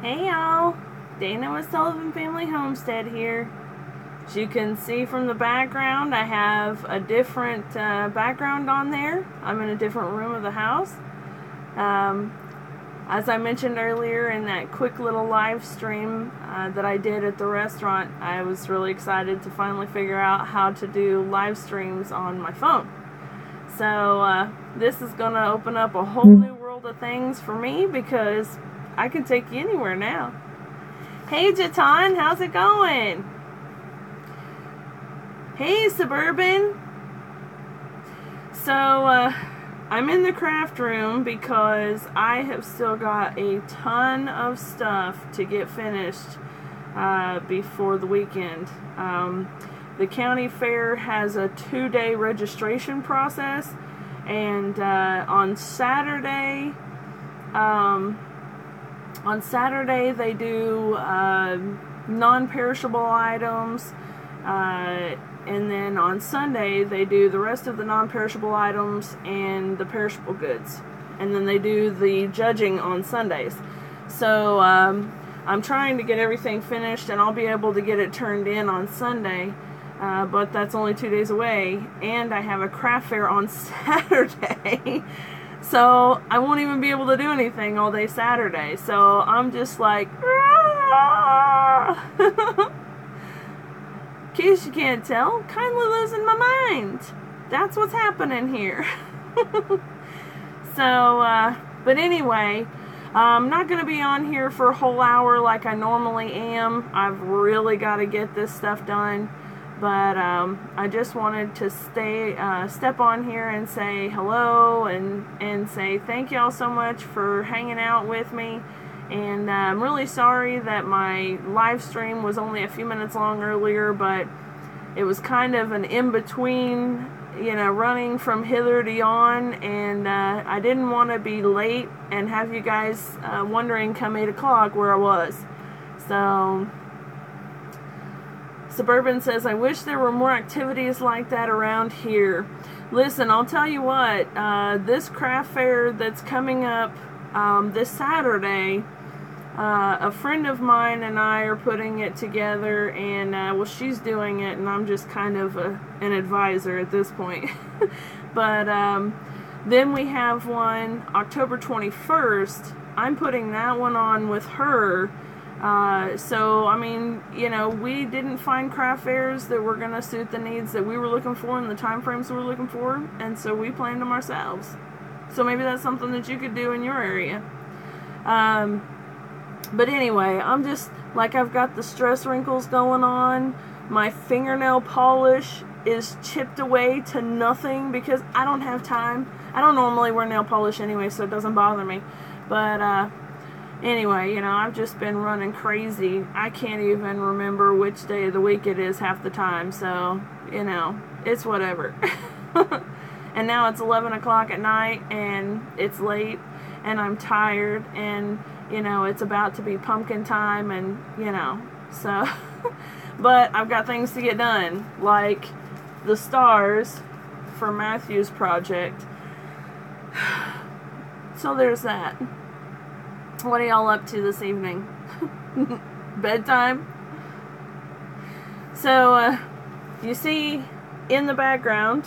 Hey y'all, Dana with Sullivan Family Homestead here. As you can see from the background, I have a different background on there. I'm in a different room of the house. As I mentioned earlier in that quick little live stream that I did at the restaurant, I was really excited to finally figure out how to do live streams on my phone. So this is going to open up a whole new world of things for me because I can take you anywhere now. Hey Jatan, how's it going? Hey Suburban. So I'm in the craft room because I have still got a ton of stuff to get finished before the weekend. The county fair has a 2-day registration process, and on Saturday they do non-perishable items, and then on Sunday they do the rest of the non-perishable items and the perishable goods, and then they do the judging on Sundays. So I'm trying to get everything finished, and I'll be able to get it turned in on Sunday, but that's only 2 days away, and I have a craft fair on Saturday. So I won't even be able to do anything all day Saturday. So I'm just like, in case you can't tell, kindly losing my mind. That's what's happening here. So, but anyway, I'm not going to be on here for a whole hour like I normally am. I've really got to get this stuff done. But I just wanted to step on here and say hello and say thank y'all so much for hanging out with me. And I'm really sorry that my live stream was only a few minutes long earlier, but it was kind of an in-between, you know, running from hither to yon, and I didn't want to be late and have you guys wondering come 8 o'clock where I was. So Suburban says, I wish there were more activities like that around here. Listen, I'll tell you what, this craft fair that's coming up this Saturday, a friend of mine and I are putting it together, and well, she's doing it, and I'm just kind of an advisor at this point. But then we have one October 21st. I'm putting that one on with her. So, I mean, you know, we didn't find craft fairs that were going to suit the needs that we were looking for and the time frames we were looking for, and so we planned them ourselves. So maybe that's something that you could do in your area. But anyway, I'm just, like, I've got the stress wrinkles going on. My fingernail polish is chipped away to nothing because I don't have time. I don't normally wear nail polish anyway, so it doesn't bother me. But, anyway, you know, I've just been running crazy. I can't even remember which day of the week it is half the time, so, you know, it's whatever. And now it's 11 o'clock at night, and it's late, and I'm tired, and, you know, it's about to be pumpkin time, and, you know, so, but I've got things to get done, like the stars for Matthew's project. So there's that. What are y'all up to this evening? Bedtime? So, you see in the background,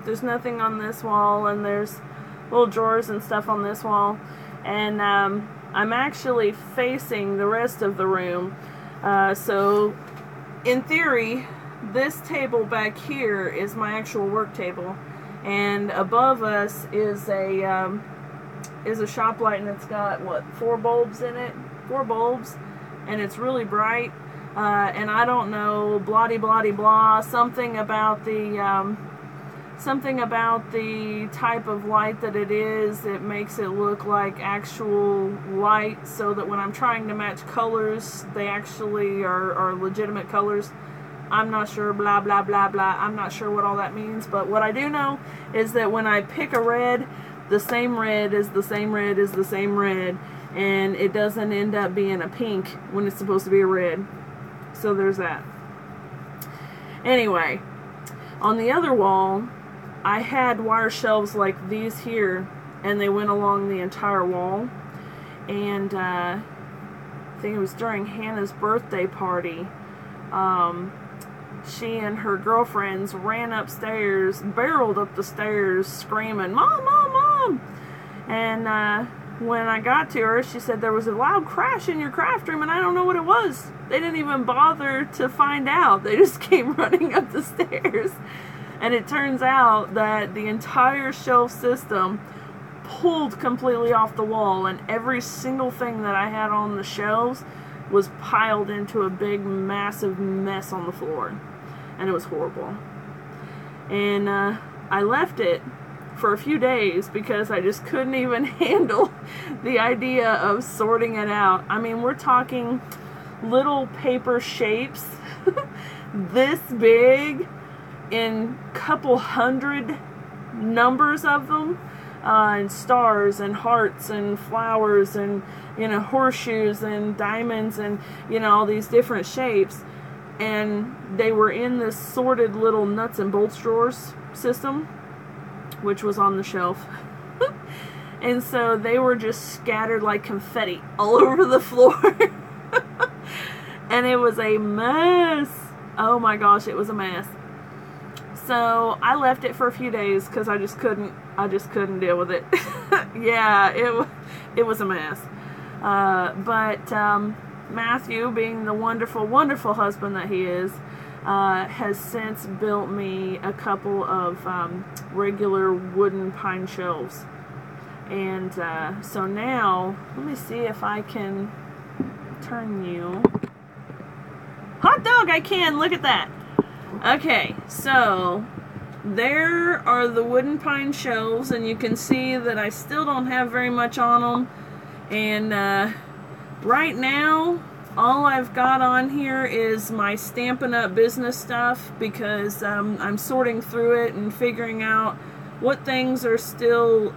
there's nothing on this wall, and there's little drawers and stuff on this wall, and I'm actually facing the rest of the room. So, in theory, this table back here is my actual work table, and above us is a shop light, and it's got, what, 4 bulbs in it? 4 bulbs, and it's really bright, and I don't know, blah-de-blah-de-blah, something about the type of light that it is. It makes it look like actual light, so that when I'm trying to match colors, they actually are legitimate colors. I'm not sure, blah, blah, blah, blah. I'm not sure what all that means, but what I do know is that when I pick a red, the same red is the same red is the same red, and it doesn't end up being a pink when it's supposed to be a red. So there's that. Anyway, on the other wall, I had wire shelves like these here, and they went along the entire wall. And I think it was during Hannah's birthday party. She and her girlfriends ran upstairs, barreled up the stairs, screaming, "Mom, Mom, Mom!" And when I got to her, she said there was a loud crash in your craft room, and I don't know what it was. They didn't even bother to find out. They just came running up the stairs. And it turns out that the entire shelf system pulled completely off the wall, and every single thing that I had on the shelves was piled into a big, massive mess on the floor. And it was horrible. And I left it for a few days because I just couldn't even handle the idea of sorting it out. I mean, we're talking little paper shapes this big in a couple hundred numbers of them, and stars and hearts and flowers and, you know, horseshoes and diamonds and, you know, all these different shapes. And they were in this sorted little nuts and bolts drawers system, which was on the shelf. And so they were just scattered like confetti all over the floor. And it was a mess. Oh my gosh, it was a mess. So I left it for a few days because I just couldn't deal with it. Yeah, it was a mess. But Matthew, being the wonderful, wonderful husband that he is, has since built me a couple of regular wooden pine shelves. And so now, let me see if I can turn you. Hot dog, I can! Look at that! Okay, so there are the wooden pine shelves, and you can see that I still don't have very much on them. And right now, all I've got on here is my Stampin' Up! Business stuff, because I'm sorting through it and figuring out what things are still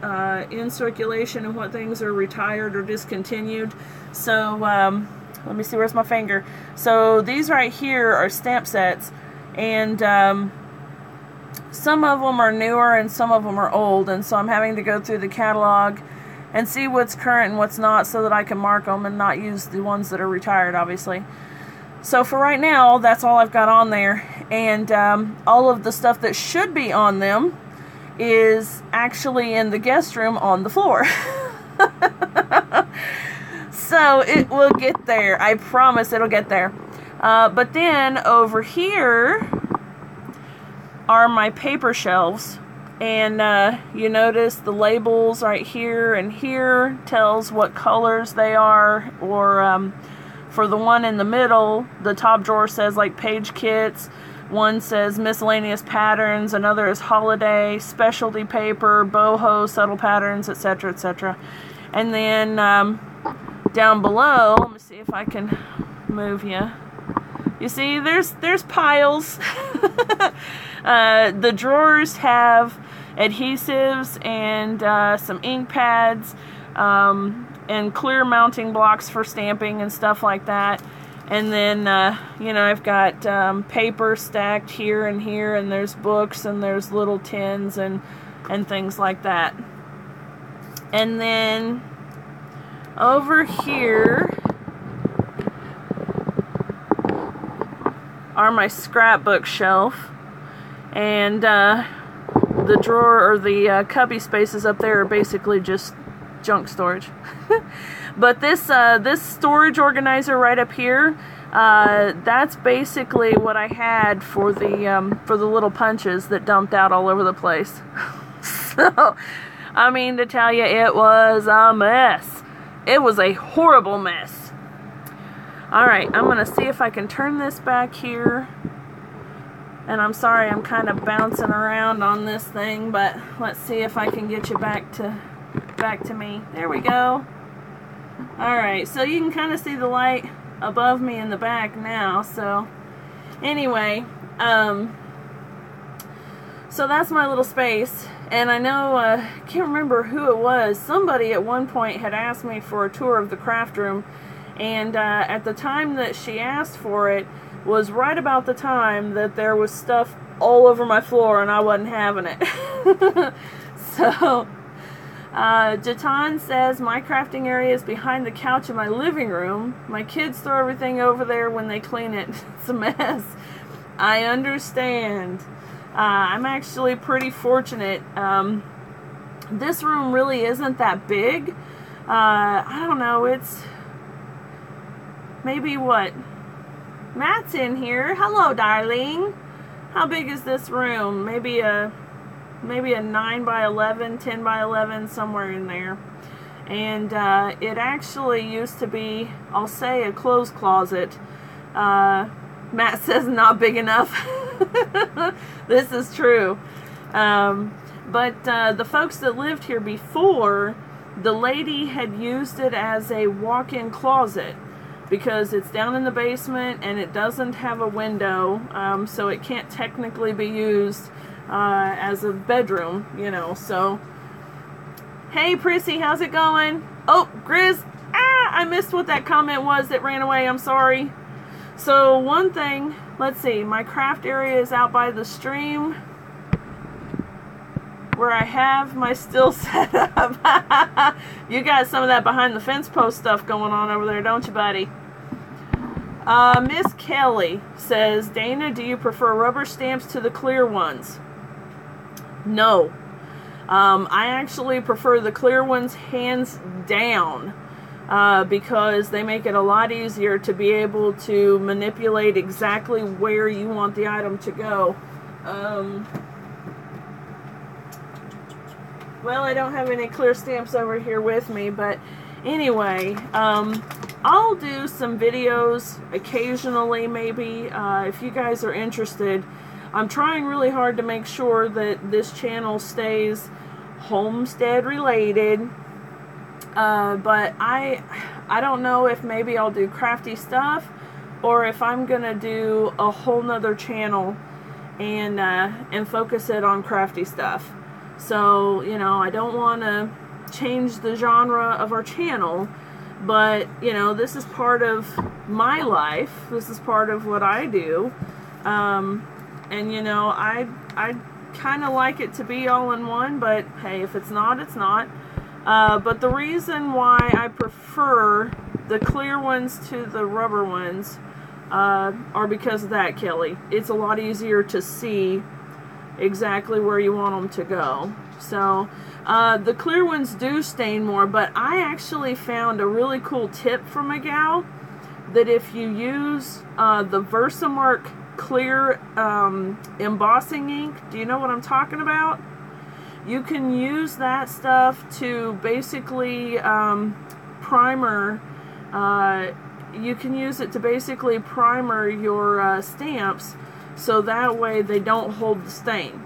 in circulation and what things are retired or discontinued. So let me see, where's my finger? So these right here are stamp sets, and some of them are newer and some of them are old, and so I'm having to go through the catalog and see what's current and what's not, so that I can mark them and not use the ones that are retired, obviously. So for right now, that's all I've got on there. And all of the stuff that should be on them is actually in the guest room on the floor. So it will get there. I promise it'll get there. But then over here are my paper shelves. And you notice the labels right here and here tells what colors they are, or for the one in the middle, the top drawer says like page kits, one says miscellaneous patterns, another is holiday, specialty paper, boho, subtle patterns, etc., etc. And then down below, let me see if I can move you. You see, there's piles. The drawers have adhesives and some ink pads and clear mounting blocks for stamping and stuff like that. And then, you know, I've got paper stacked here and here, and there's books and there's little tins and things like that. And then over here are my scrapbook shelf, and the drawer, or the cubby spaces up there, are basically just junk storage. But this this storage organizer right up here, that's basically what I had for the little punches that dumped out all over the place. So, I mean to tell you, it was a mess. It was a horrible mess. Alright, I'm going to see if I can turn this back here. And I'm sorry, I'm kind of bouncing around on this thing, but let's see if I can get you back to me. There we go. Alright, so you can kind of see the light above me in the back now. So anyway, so that's my little space. And I know, I can't remember who it was. Somebody at one point had asked me for a tour of the craft room. And at the time that she asked for it was right about the time that there was stuff all over my floor and I wasn't having it. So Jatan says, my crafting area is behind the couch in my living room. My kids throw everything over there when they clean it. It's a mess. I understand. I'm actually pretty fortunate. This room really isn't that big. I don't know, it's maybe what? Matt's in here. Hello, darling. How big is this room? Maybe a 9 by 11, 10 by 11, somewhere in there. And it actually used to be, I'll say, a clothes closet. Matt says not big enough. This is true. But the folks that lived here before, the lady had used it as a walk-in closet because it's down in the basement and it doesn't have a window, so it can't technically be used as a bedroom, you know. So, hey Prissy, how's it going? Oh, Grizz, I missed what that comment was that ran away. I'm sorry. So one thing, let's see, my craft area is out by the stream where I have my still set up. You got some of that behind the fence post stuff going on over there, don't you, buddy? Miss Kelly says, Dana, do you prefer rubber stamps to the clear ones? No. I actually prefer the clear ones hands down. Because they make it a lot easier to be able to manipulate exactly where you want the item to go. Well, I don't have any clear stamps over here with me, but anyway, I'll do some videos occasionally, maybe, if you guys are interested. I'm trying really hard to make sure that this channel stays Homestead related. But I don't know if maybe I'll do crafty stuff or if I'm gonna do a whole nother channel and focus it on crafty stuff. So, you know, I don't want to change the genre of our channel, but, you know, this is part of my life. This is part of what I do. And, you know, I kind of like it to be all in one, but hey, if it's not, it's not. But the reason why I prefer the clear ones to the rubber ones are because of that, Kelly. It's a lot easier to see exactly where you want them to go. So the clear ones do stain more, but I actually found a really cool tip from a gal that if you use the Versamark clear embossing ink, do you know what I'm talking about? You can use that stuff to basically primer, you can use it to basically primer your stamps so that way they don't hold the stain.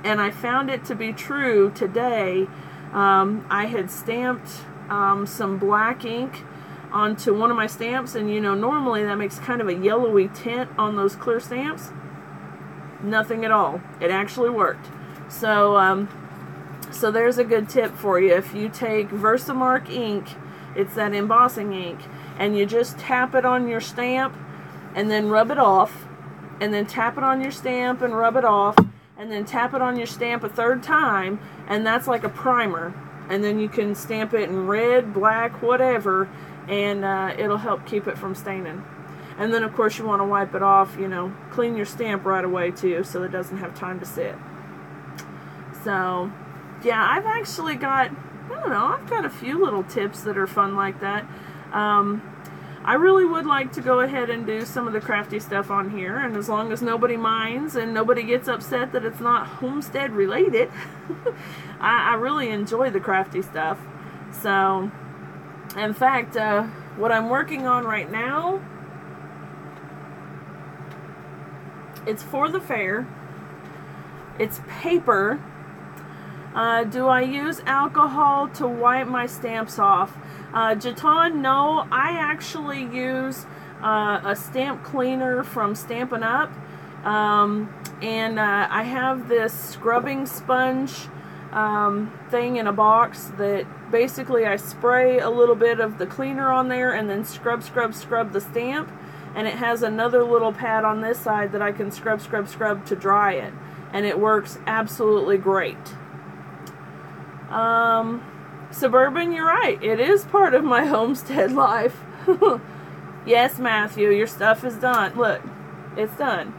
And I found it to be true today. I had stamped some black ink onto one of my stamps, and you know, normally that makes kind of a yellowy tint on those clear stamps. Nothing at all. It actually worked. So, so there's a good tip for you. If you take Versamark ink, it's that embossing ink, and you just tap it on your stamp and then rub it off, and then tap it on your stamp and rub it off, and then tap it on your stamp a third time, and that's like a primer. And then you can stamp it in red, black, whatever, and it'll help keep it from staining. And then of course you want to wipe it off, you know, clean your stamp right away too, so it doesn't have time to sit. So yeah, I've actually got, I don't know, I've got a few little tips that are fun like that. I really would like to go ahead and do some of the crafty stuff on here, and as long as nobody minds and nobody gets upset that it's not Homestead related, I really enjoy the crafty stuff. So, in fact, what I'm working on right now, it's for the fair. It's paper. Do I use alcohol to wipe my stamps off? Jatan, no, I actually use a stamp cleaner from Stampin' Up. And I have this scrubbing sponge thing in a box that basically I spray a little bit of the cleaner on there and then scrub the stamp. And it has another little pad on this side that I can scrub to dry it. And it works absolutely great. Suburban, you're right. It is part of my homestead life. Yes, Matthew, your stuff is done. Look, it's done.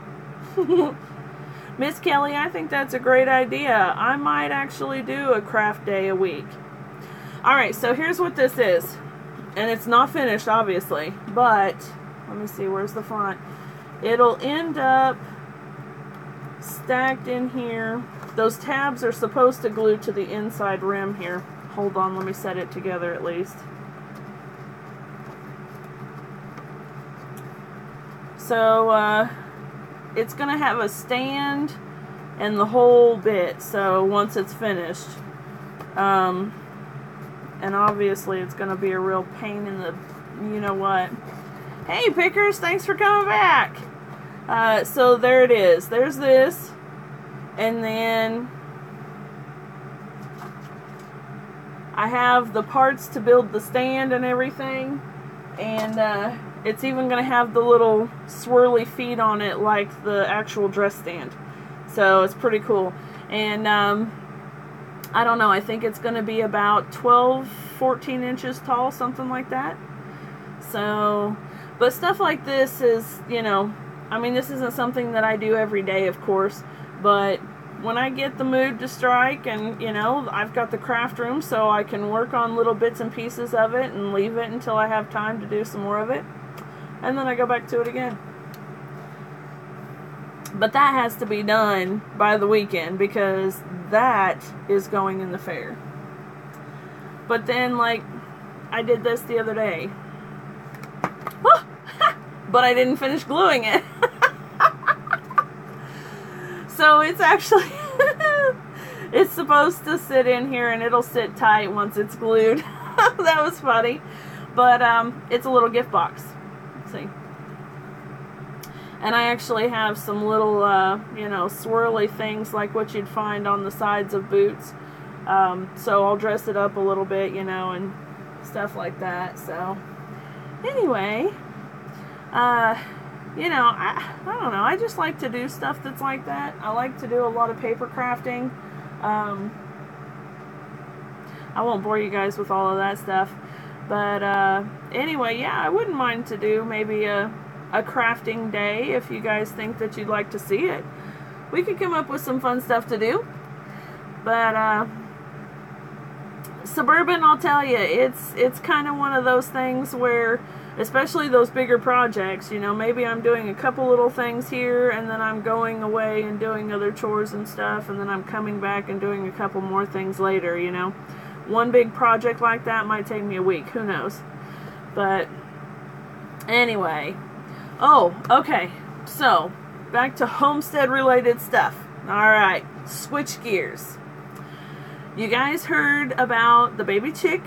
Miss Kelly, I think that's a great idea. I might actually do a craft day a week. Alright, so here's what this is. And it's not finished, obviously. But, let me see, where's the front? It'll end up stacked in here. Those tabs are supposed to glue to the inside rim here. Hold on, let me set it together at least. So, it's going to have a stand and the whole bit, so once it's finished. And obviously it's going to be a real pain in the you-know-what. Hey, Pickers, thanks for coming back. So there it is. There's this. And then I have the parts to build the stand and everything. And it's even going to have the little swirly feet on it like the actual dress stand. So it's pretty cool. And I don't know, I think it's going to be about 12, 14 inches tall, something like that. So, but stuff like this is, you know, I mean, this isn't something that I do every day, of course, but when I get the mood to strike and, you know, I've got the craft room so I can work on little bits and pieces of it and leave it until I have time to do some more of it. And then I go back to it again. But that has to be done by the weekend because that is going in the fair. But then, like, I did this the other day. But I didn't finish gluing it. So it's actually, it's supposed to sit in here and it'll sit tight once it's glued. That was funny. But it's a little gift box. Let's see. And I actually have some little, you know, swirly things like what you'd find on the sides of boots. So I'll dress it up a little bit, you know, and stuff like that. So anyway, you know, I don't know. I just like to do stuff that's like that. I like to do a lot of paper crafting. I won't bore you guys with all of that stuff. But anyway, yeah, I wouldn't mind to do maybe a crafting day if you guys think that you'd like to see it. We could come up with some fun stuff to do. But Suburban, I'll tell you, it's kind of one of those things where, especially those bigger projects, you know, maybe I'm doing a couple little things here and then I'm going away and doing other chores and stuff and then I'm coming back and doing a couple more things later, you know. One big project like that might take me a week, who knows. But anyway, oh, okay, so back to homestead related stuff. Alright, switch gears. You guys heard about the baby chick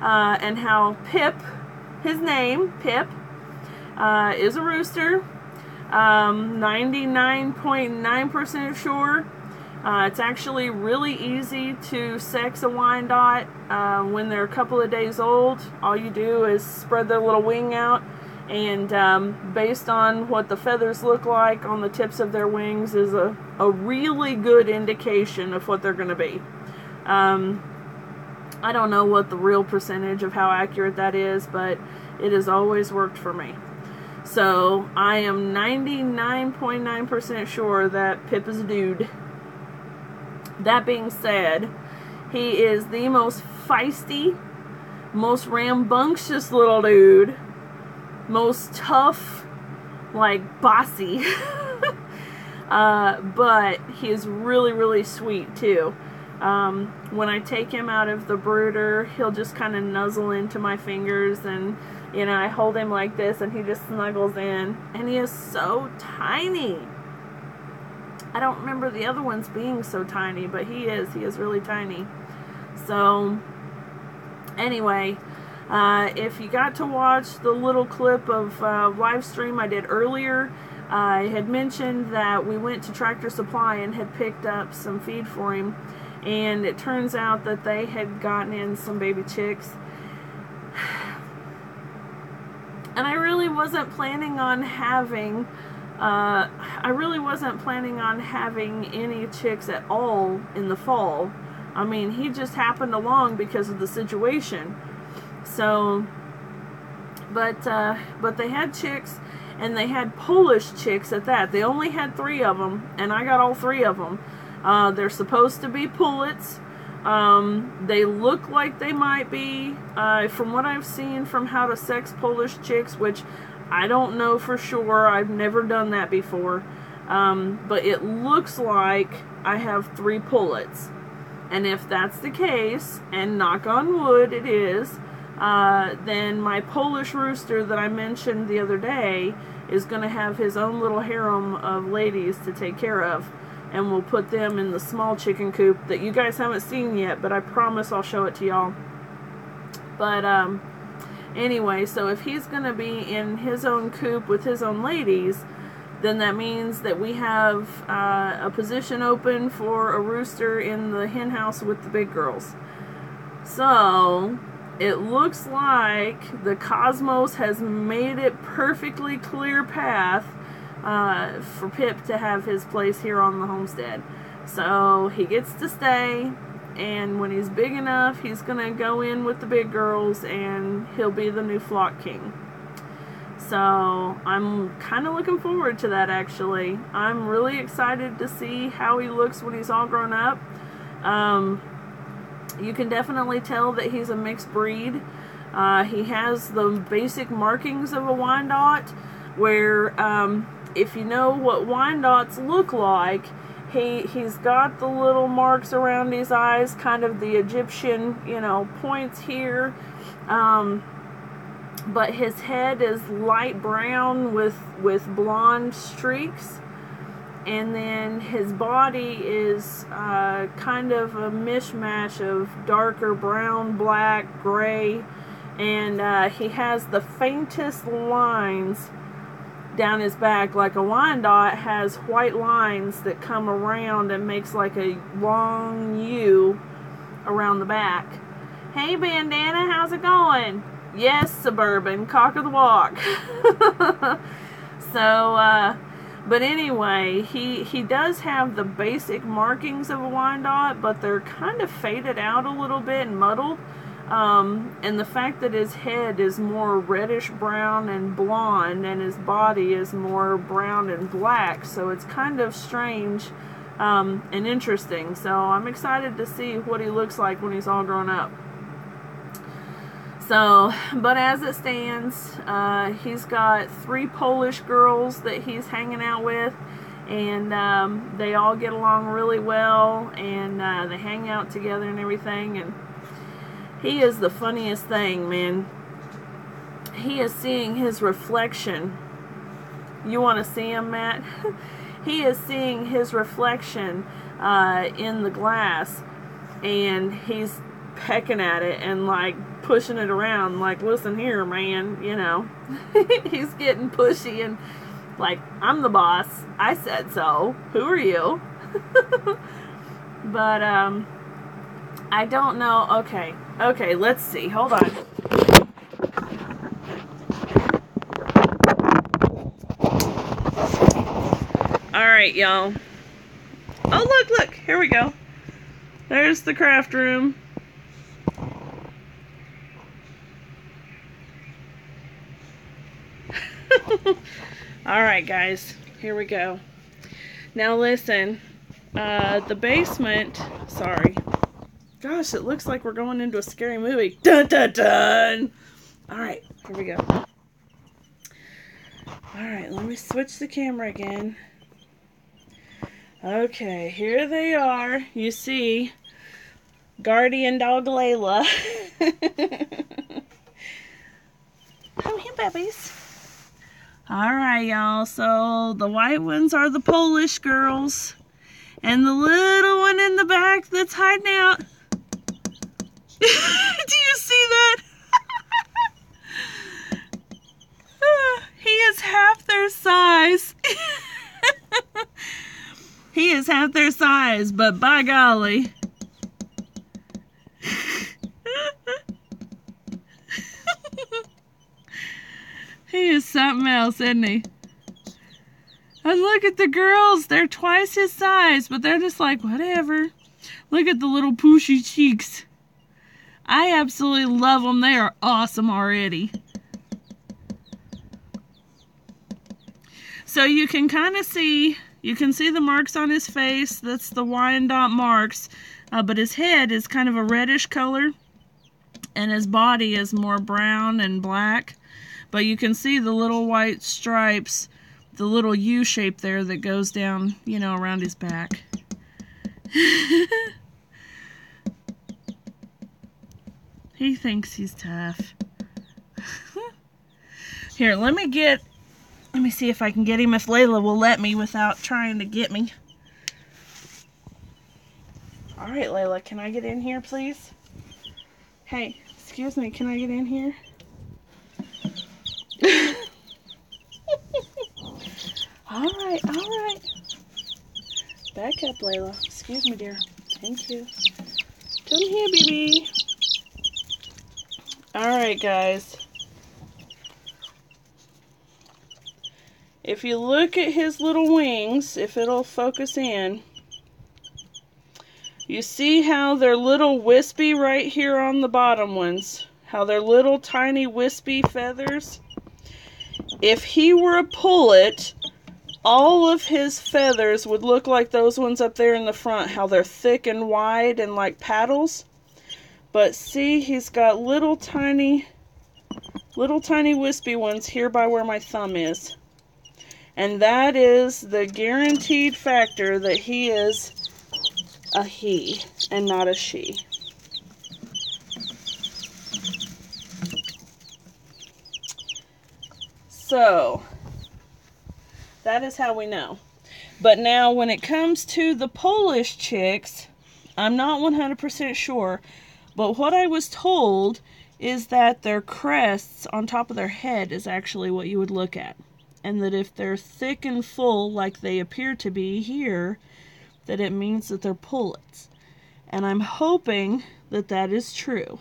and how Pip, his name, Pip, is a rooster. 99.9% sure. It's actually really easy to sex a Wyandotte when they're a couple of days old. All you do is spread their little wing out, and based on what the feathers look like on the tips of their wings is a really good indication of what they're going to be. I don't know what the real percentage of how accurate that is, but it has always worked for me. So I am 99.9% sure that Pip is a dude. That being said, he is the most feisty, most rambunctious little dude, most tough, like bossy, but he is really, really sweet too. When I take him out of the brooder, he'll just kind of nuzzle into my fingers, and you know, I hold him like this and he just snuggles in, and he is so tiny. I don't remember the other ones being so tiny, but he is really tiny. So anyway, if you got to watch the little clip of live stream I did earlier, I had mentioned that we went to Tractor Supply and had picked up some feed for him, and it turns out that they had gotten in some baby chicks. And I really wasn't planning on having any chicks at all in the fall. I mean, he just happened along because of the situation. So, but they had chicks, and they had Polish chicks at that. They only had 3 of them, and I got all 3 of them. They're supposed to be pullets. They look like they might be, from what I've seen from How to Sex Polish Chicks, which I don't know for sure. I've never done that before. But it looks like I have 3 pullets. And if that's the case, and knock on wood it is, then my Polish rooster that I mentioned the other day is going to have his own little harem of ladies to take care of. And we'll put them in the small chicken coop that you guys haven't seen yet, but I promise I'll show it to y'all. But anyway, so if he's going to be in his own coop with his own ladies, then that means that we have a position open for a rooster in the hen house with the big girls. So it looks like the cosmos has made it perfectly clear path for Pip to have his place here on the homestead. So he gets to stay, and when he's big enough, he's gonna go in with the big girls, and he'll be the new flock king. So I'm kind of looking forward to that, actually. I'm really excited to see how he looks when he's all grown up. You can definitely tell that he's a mixed breed. He has the basic markings of a Wyandotte, where if you know what Wyandottes look like, he's got the little marks around his eyes, kind of the Egyptian, you know, points here. But his head is light brown with blonde streaks. And then his body is kind of a mishmash of darker brown, black, gray. And he has the faintest lines down his back. Like a Wyandotte has white lines that come around and makes like a long U around the back. Hey Bandana, how's it going? Yes, Suburban, cock of the walk. So, but anyway, he does have the basic markings of a Wyandotte, but they're kind of faded out a little bit and muddled. And the fact that his head is more reddish brown and blonde, and his body is more brown and black, so it's kind of strange and interesting. So I'm excited to see what he looks like when he's all grown up. So, but as it stands, he's got 3 Polish girls that he's hanging out with, and they all get along really well, and they hang out together and everything. And he is the funniest thing, man. He is seeing his reflection. You want to see him, Matt? He is seeing his reflection in the glass, and he's pecking at it and like pushing it around, like, listen here, man, you know. He's getting pushy and like, I'm the boss, I said so, who are you? But I don't know. Okay, let's see, hold on. Alright, y'all. Oh, look, here we go. There's the craft room. Alright guys, here we go. Now listen, the basement, sorry. Gosh, it looks like we're going into a scary movie. Dun dun dun! Alright, here we go. Alright, let me switch the camera again. Okay, here they are. You see, guardian dog Layla. Come here, babies. Alright, y'all, so the white ones are the Polish girls, and the little one in the back that's hiding out. Do you see that? He is half their size. He is half their size, but by golly. He is something else, isn't he? And look at the girls. They're twice his size, but they're just like, whatever. Look at the little pooshy cheeks. I absolutely love them. They are awesome already. So you can kind of see, you can see the marks on his face. That's the Wyandotte marks. But his head is kind of a reddish color. And his body is more brown and black. But you can see the little white stripes, the little U shape there that goes down, you know, around his back. He thinks he's tough. Here, let me see if I can get him, if Layla will let me without trying to get me. Alright, Layla, can I get in here, please? Hey, excuse me, can I get in here? Alright. Back up, Layla. Excuse me, dear. Thank you. Come here, baby. Alright, guys. If you look at his little wings, if it'll focus in, you see how they're little wispy right here on the bottom ones? How they're little tiny wispy feathers? If he were a pullet, all of his feathers would look like those ones up there in the front, how they're thick and wide and like paddles. But see, he's got little tiny wispy ones here by where my thumb is. And that is the guaranteed factor that he is a he and not a she. So, that is how we know. But now when it comes to the Polish chicks, I'm not 100% sure. But what I was told is that their crests on top of their head is actually what you would look at. And that if they're thick and full like they appear to be here, that it means that they're pullets. And I'm hoping that that is true.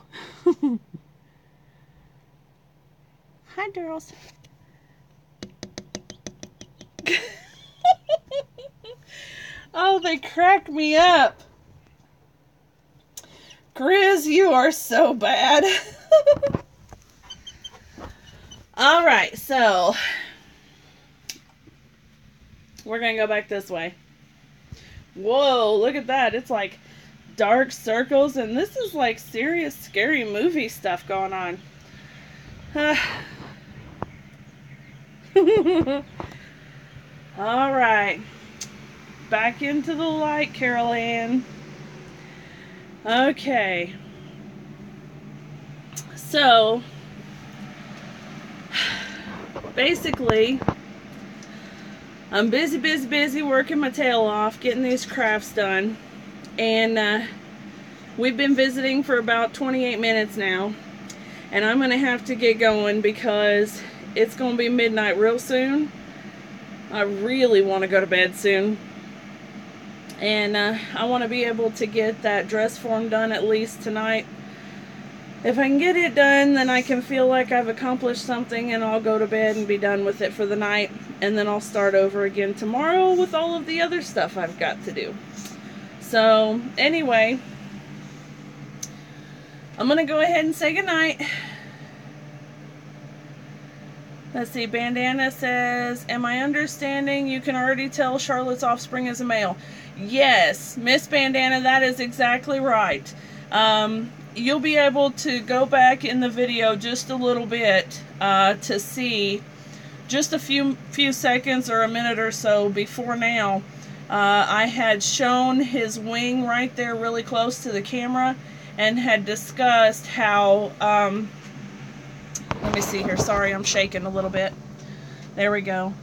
Hi, girls. Oh, they crack me up. Grizz, you are so bad. Alright, so we're going to go back this way. Whoa, look at that. It's like dark circles, and this is like serious scary movie stuff going on. Alright. Back into the light, Carol Ann. Okay. So, basically, I'm busy working my tail off, getting these crafts done. And we've been visiting for about 28 minutes now. And I'm going to have to get going because it's going to be midnight real soon. I really want to go to bed soon. And I want to be able to get that dress form done at least tonight. If I can get it done, then I can feel like I've accomplished something, and I'll go to bed and be done with it for the night. And then I'll start over again tomorrow with all of the other stuff I've got to do. So, anyway, I'm going to go ahead and say goodnight. Let's see, Bandana says, am I understanding you can already tell Charlotte's offspring is a male? Yes, Miss Bandana, that is exactly right. You'll be able to go back in the video just a little bit to see just a few seconds or a minute or so before now. I had shown his wing right there really close to the camera and had discussed how, let me see here, sorry I'm shaking a little bit. There we go.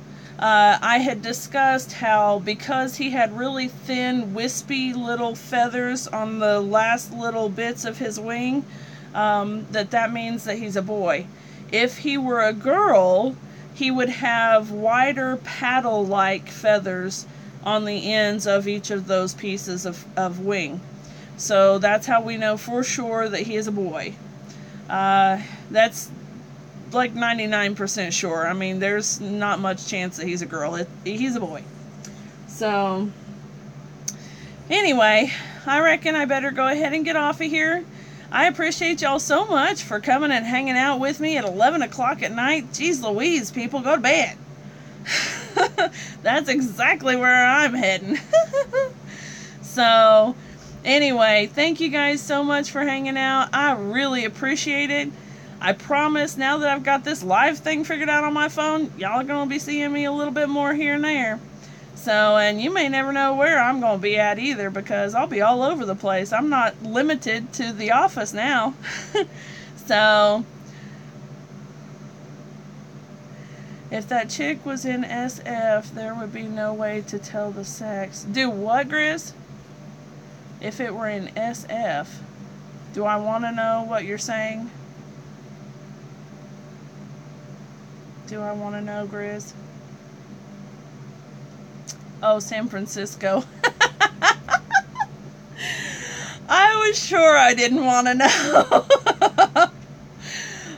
I had discussed how because he had really thin, wispy little feathers on the last little bits of his wing, that means that he's a boy. If he were a girl, he would have wider paddle-like feathers on the ends of each of those pieces of wing. So that's how we know for sure that he is a boy. That's like 99% sure. I mean, there's not much chance that he's a girl. He's a boy. So, Anyway, I reckon I better go ahead and get off of here. I appreciate y'all so much for coming and hanging out with me at 11 o'clock at night. Jeez Louise, people, go to bed. That's exactly where I'm heading. So, anyway, thank you guys so much for hanging out. I really appreciate it. I promise, now that I've got this live thing figured out on my phone, y'all are going to be seeing me a little bit more here and there. So, and you may never know where I'm going to be at either, because I'll be all over the place. I'm not limited to the office now. So, if that chick was in SF, there would be no way to tell the sex. Do what, Grizz? If it were in SF, do I want to know what you're saying? Do I want to know, Grizz? Oh, San Francisco. I was sure I didn't want to know.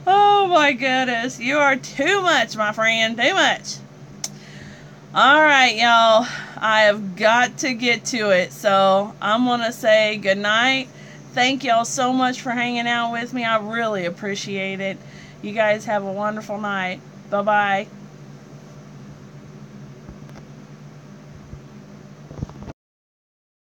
Oh my goodness. You are too much, my friend. Too much. Alright, y'all. I have got to get to it. So, I'm going to say good night. Thank y'all so much for hanging out with me. I really appreciate it. You guys have a wonderful night. Bye-bye.